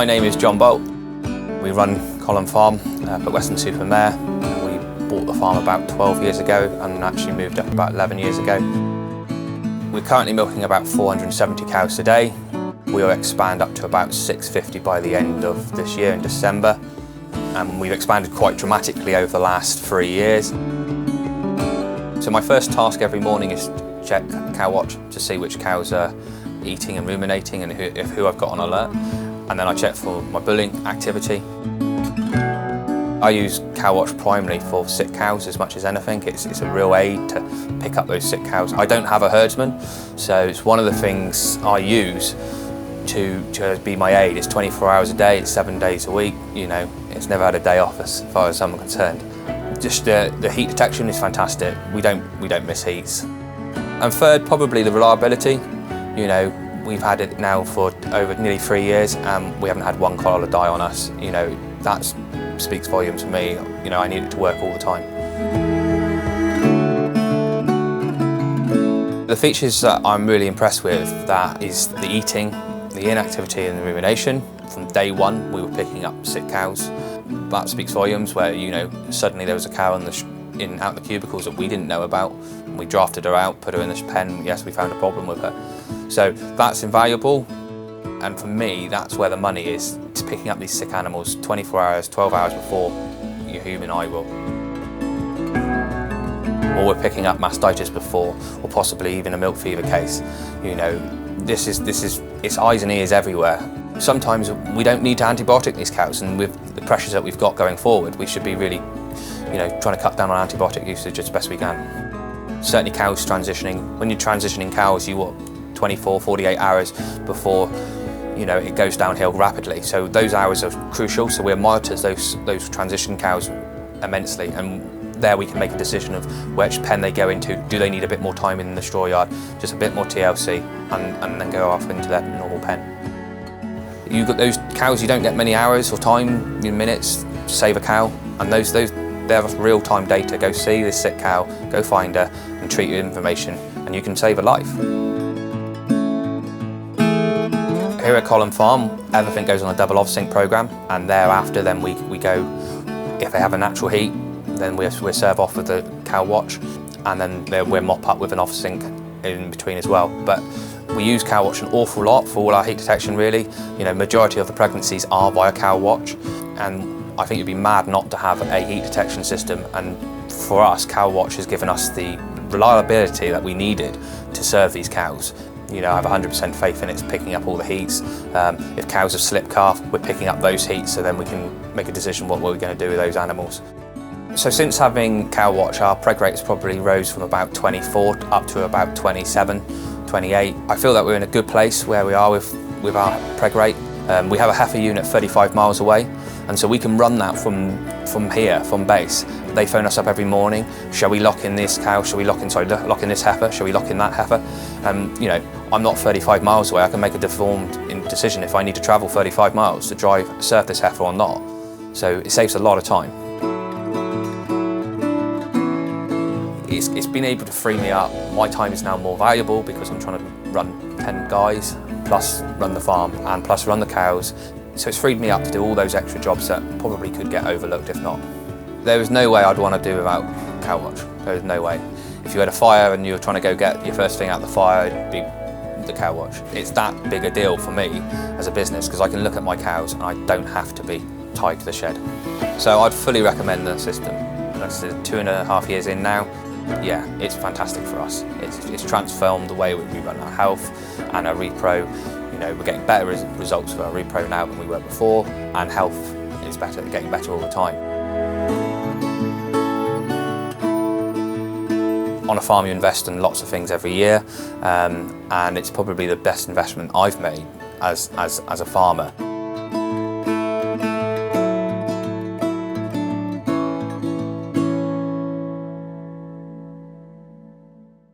My name is John Bult. We run Column Farm up at Weston-super-Mare. We bought the farm about 12 years ago and actually moved up about 11 years ago. We're currently milking about 470 cows today. We'll expand up to about 650 by the end of this year in December. And we've expanded quite dramatically over the last 3 years. So my first task every morning is to check cow watch to see which cows are eating and ruminating and who I've got on alert. And then I check for my bulling activity. I use cow watch primarily for sick cows as much as anything. It's a real aid to pick up those sick cows. I don't have a herdsman, so it's one of the things I use to be my aid. It's 24 hours a day, it's 7 days a week, you know, it's never had a day off as far as I'm concerned. Just the heat detection is fantastic. We don't miss heats. And third, probably the reliability. You know, we've had it now for over nearly 3 years and we haven't had one collar die on us. You know, that speaks volumes to me. You know, I need it to work all the time. The features that I'm really impressed with, that is the eating, the inactivity and the rumination. From day one, we were picking up sick cows. That speaks volumes where, you know, suddenly there was a cow out the cubicles that we didn't know about. We drafted her out, put her in this pen. Yes, we found a problem with her. So that's invaluable. And for me, that's where the money is. It's picking up these sick animals 24 hours, 12 hours before your human eye will. Or we're picking up mastitis before, or possibly even a milk fever case. You know, it's eyes and ears everywhere. Sometimes we don't need to antibiotic these cows, and with the pressures that we've got going forward, we should be really, you know, trying to cut down on antibiotic usage as best we can. Certainly cows transitioning, when you're transitioning cows, you want 24, 48 hours before, you know, it goes downhill rapidly. So those hours are crucial, so we'll monitor those transition cows immensely, and there we can make a decision of which pen they go into. Do they need a bit more time in the straw yard, just a bit more TLC, and then go off into their normal pen. You've got those cows, you don't get many hours or time, minutes, to save a cow, and they're real-time data. Go see this sick cow, go find her, and treat your information, and you can save a life. Here at Column Farm, everything goes on a double off-sync program, and thereafter then we go, if they have a natural heat, then we serve off with the cow watch, and then we'll mop up with an off-sync in between as well. But we use cow watch an awful lot for all our heat detection, really. You know, majority of the pregnancies are via cow watch, and I think you'd be mad not to have a heat detection system. And for us, cow watch has given us the reliability that we needed to serve these cows. You know, I have 100% faith in it's picking up all the heats. If cows have slip calf, we're picking up those heats, so then we can make a decision what we're going to do with those animals. So since having cow watch, our preg rates probably rose from about 24 up to about 27, 28. I feel that we're in a good place where we are with our preg rate. We have a heifer unit 35 miles away, and so we can run that from here, from base. They phone us up every morning. Shall we lock in this cow? Shall we lock in this heifer? Shall we lock in that heifer? You know, I'm not 35 miles away. I can make a informed decision if I need to travel 35 miles to serve this heifer or not. So it saves a lot of time. It's been able to free me up. My time is now more valuable because I'm trying to run 10 guys, plus run the farm, and plus run the cows. So it's freed me up to do all those extra jobs that probably could get overlooked if not. There was no way I'd want to do without cow watch. There was no way. If you had a fire and you were trying to go get your first thing out of the fire, it'd be the cow watch. It's that big a deal for me as a business because I can look at my cows and I don't have to be tied to the shed. So I'd fully recommend the system. That's 2.5 years in now. Yeah, it's fantastic for us. It's transformed the way we run our health and our repro. You know, we're getting better results for our repro now than we were before, and health is getting better all the time. On a farm you invest in lots of things every year, and it's probably the best investment I've made as a farmer.